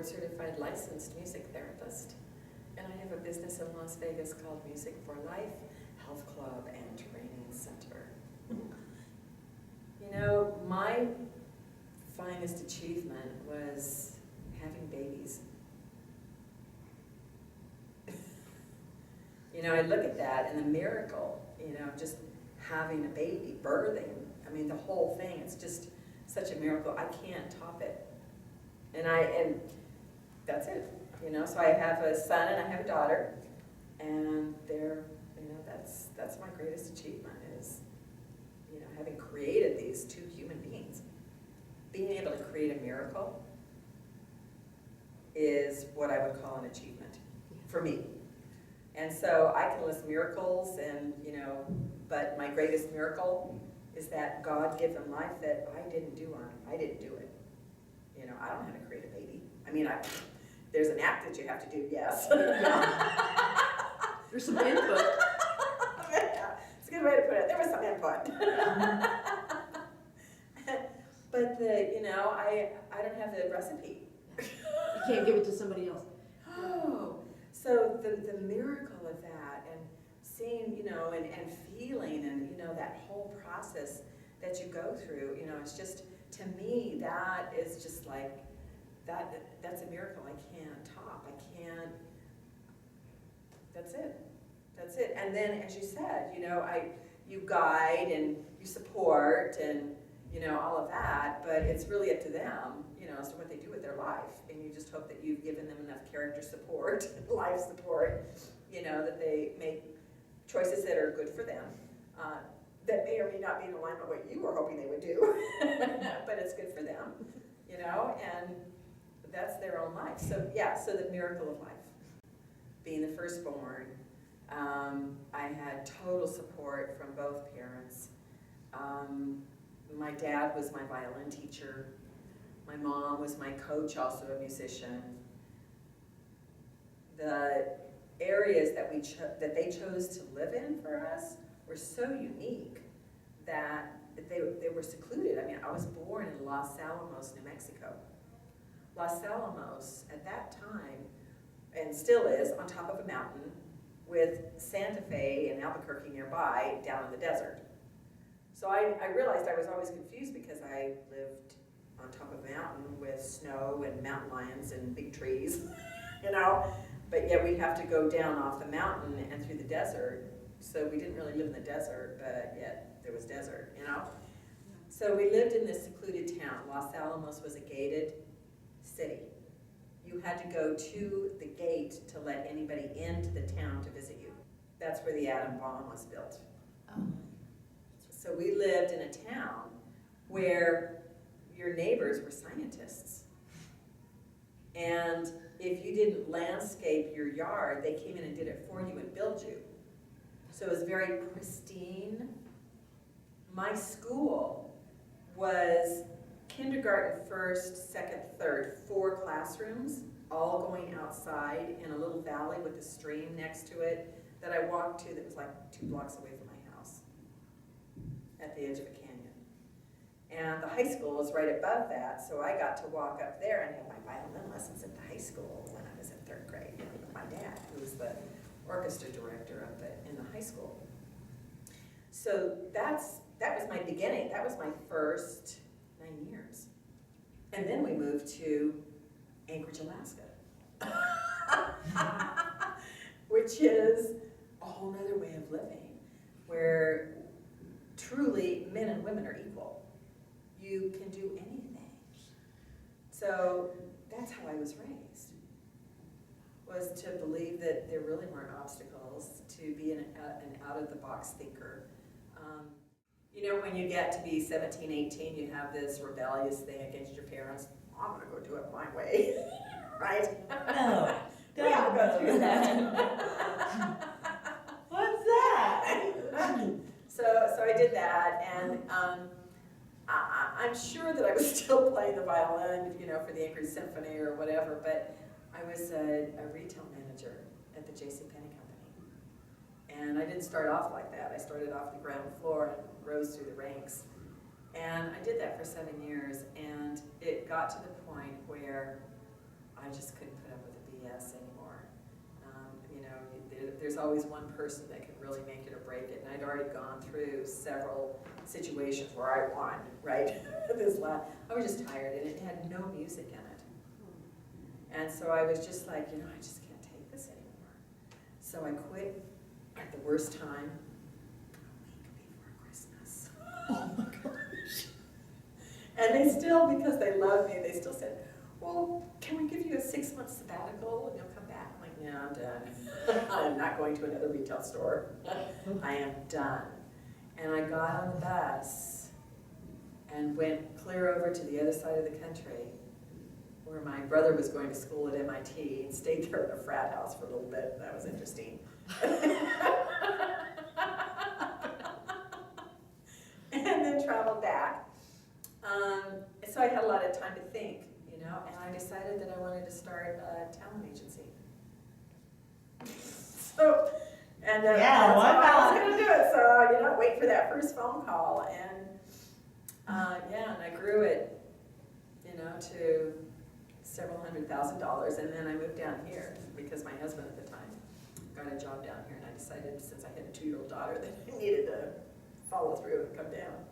board-certified licensed music therapist, and I have a business in Las Vegas called Music for Life Health Club and Training Center. You know, my finest achievement was having babies. You know, I look at that and the miracle, you know, just having a baby, birthing, I mean, the whole thing, it's just such a miracle. I can't top it. And that's it, you know. So I have a son and I have a daughter, and they're, you know, that's my greatest achievement is, you know, having created these two human beings. Being able to create a miracle is what I would call an achievement for me. And so I can list miracles and, you know, but my greatest miracle is that God-given life that I didn't do it. You know, I don't know how to create a baby. I mean, there's an act that you have to do, yes. There's some input. Yeah, it's a good way to put it. There was some input. But you know, I don't have the recipe. You can't give it to somebody else. Oh, so the miracle of that and seeing, you know, and feeling and, you know, that whole process that you go through, you know, it's just, to me, that is just like, that's a miracle I can't top. I can't, that's it. That's it. And then, as you said, you know, you guide and you support and, you know, all of that, but it's really up to them, you know, as to what they do with their life. And you just hope that you've given them enough character support, life support, you know, that they make choices that are good for them, that may or may not be in alignment with what you were hoping they would do, but it's good for them, you know, and that's their own life. So yeah, so the miracle of life. Being the firstborn, I had total support from both parents. My dad was my violin teacher. My mom was my coach, also a musician. The areas that they chose to live in for us were so unique that they were secluded. I mean, I was born in Los Alamos, New Mexico. Los Alamos, at that time, and still is, on top of a mountain with Santa Fe and Albuquerque nearby down in the desert. So I realized I was always confused because I lived on top of a mountain with snow and mountain lions and big trees, you know, but yet we'd have to go down off the mountain and through the desert. So we didn't really live in the desert, but yet there was desert, you know. So we lived in this secluded town. Los Alamos was a gated city. You had to go to the gate to let anybody into the town to visit you. That's where the atom bomb was built. Oh. So we lived in a town where your neighbors were scientists. And if you didn't landscape your yard, they came in and did it for you and built you. So it was very pristine. My school was kindergarten, first, second, third, 4 classrooms, all going outside in a little valley with a stream next to it that I walked to that was like 2 blocks away from my house at the edge of a canyon. And the high school was right above that, so I got to walk up there and have my violin lessons at the high school when I was in 3rd grade with my dad, who was the orchestra director up in the high school. So that was my beginning. That was my first 9 years. And then we moved to Anchorage, Alaska, which is a whole nother way of living, where truly men and women are equal. You can do anything. So that's how I was raised, was to believe that there really weren't obstacles, to be an out-of-the-box thinker. You know, when you get to be 17, 18, you have this rebellious thing against your parents. I'm going to go do it my way, right? No. We all go through that. What's that? So I did that, and I'm sure that I was still playing the violin, you know, for the Anchorage Symphony or whatever, but I was a retail manager at the JCPenney company. And I didn't start off like that. I started off the ground floor and rose through the ranks. And I did that for 7 years, and it got to the point where I just couldn't put up with the BS anymore. You know, there's always one person that can really make it or break it, and I'd already gone through several situations where I won, right? I was just tired, and it had no music in it. And so I was just like, you know, I just can't take this anymore. So I quit at the worst time, a week before Christmas. Oh my gosh. And they still, because they love me, they still said, well, can we give you a 6-month sabbatical and you'll come back? I'm like, no, I'm done. I'm not going to another retail store. I am done. And I got on the bus and went clear over to the other side of the country where my brother was going to school at MIT and stayed there in a frat house for a little bit. That was interesting. And then traveled back. So I had a lot of time to think, you know, and I decided that I wanted to start a talent agency. So, and that's how I was going to do it. So, you know, wait for that first phone call. And, yeah, and I grew it, you know, to several $100,000. And then I moved down here because my husband at the time got a job down here. And I decided, since I had a 2-year-old daughter, that I needed to follow through and come down.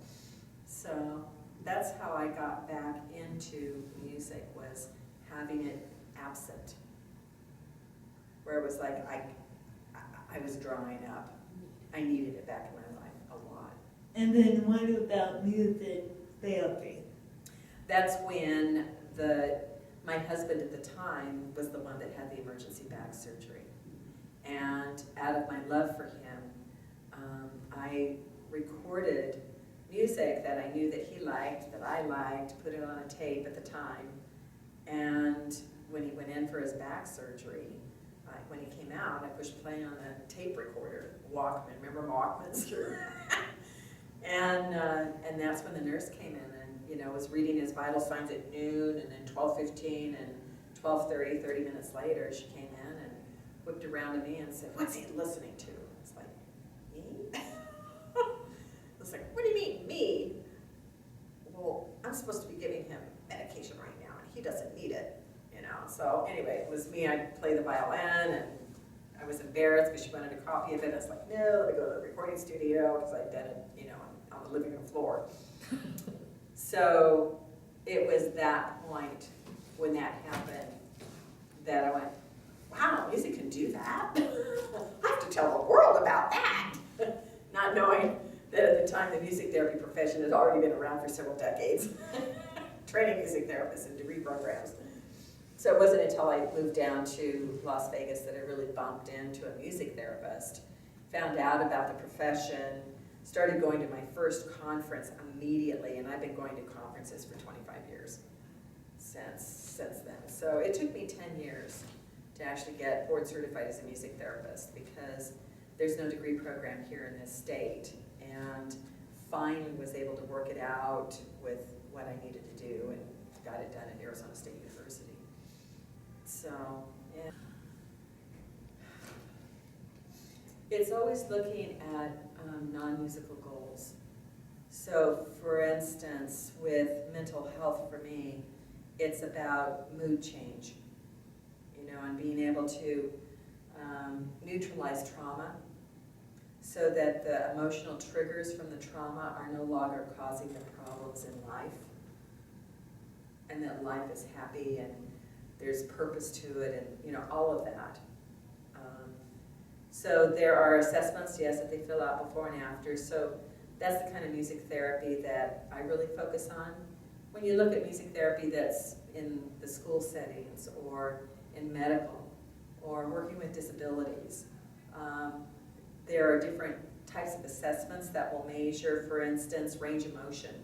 So that's how I got back into music, was having it absent. Where it was like, I was drying up. I needed it back in my life a lot. And then what about music therapy? That's when my husband at the time was the one that had the emergency back surgery. And out of my love for him, I recorded music that I knew that he liked, that I liked, put it on a tape at the time. And when he went in for his back surgery, when he came out, I pushed play on a tape recorder, Walkman. Remember Walkmans? And that's when the nurse came in and, you know, was reading his vital signs at noon, and then 12:15 and 12:30, 30 minutes later, she came in and whipped around to me and said, "What's he listening to?" It's like, me? It's like, what do you mean, me? Well, I'm supposed to be giving him medication right now, and he doesn't need it, you know? So anyway, it was me. I'd play the violin, and I was embarrassed because she wanted a copy of it. I was like, no, let me go to the recording studio, because I'd done it, you know, on the living room floor. So it was that point when that happened that I went, wow, music can do that? I have to tell the world about that. Not knowing that at the time the music therapy profession had already been around for several decades, training music therapists and degree programs. So it wasn't until I moved down to Las Vegas that I really bumped into a music therapist, found out about the profession, started going to my first conference immediately, and I've been going to conferences for 25 years since then. So it took me 10 years to actually get board certified as a music therapist, because there's no degree program here in this state, and finally was able to work it out with what I needed to do and got it done at Arizona State University. So, yeah. It's always looking at non-musical goals. So, for instance, with mental health for me, it's about mood change, you know, and being able to neutralize trauma so that the emotional triggers from the trauma are no longer causing the problems in life, and that life is happy and there's purpose to it, and, you know, all of that. So there are assessments, yes, that they fill out before and after. So that's the kind of music therapy that I really focus on. When you look at music therapy that's in the school settings or in medical or working with disabilities, there are different types of assessments that will measure, for instance, range of motion.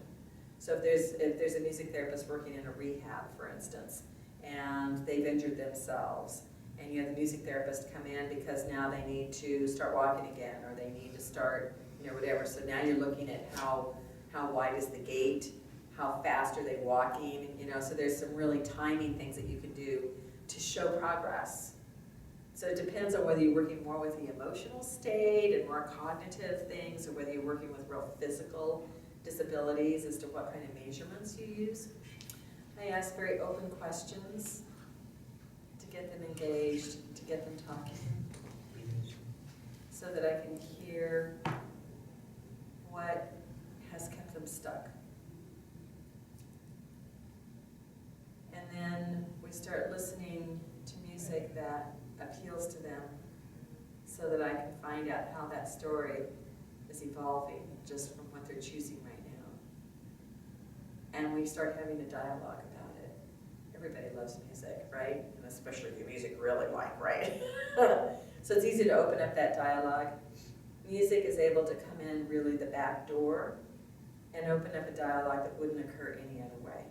So if there's a music therapist working in a rehab, for instance, and they've injured themselves, and you have the music therapist come in because now they need to start walking again, or they need to start, you know, whatever. So now you're looking at how wide is the gait, how fast are they walking, you know. So there's some really timing things that you can do to show progress. So it depends on whether you're working more with the emotional state and more cognitive things, or whether you're working with real physical disabilities as to what kind of measurements you use. I ask very open questions. get them engaged, to get them talking, so that I can hear what has kept them stuck. And then we start listening to music that appeals to them, so that I can find out how that story is evolving just from what they're choosing right now. And we start having a dialogue about it. Everybody loves music, right? And especially the music really like, right? So it's easy to open up that dialogue. Music is able to come in really the back door and open up a dialogue that wouldn't occur any other way.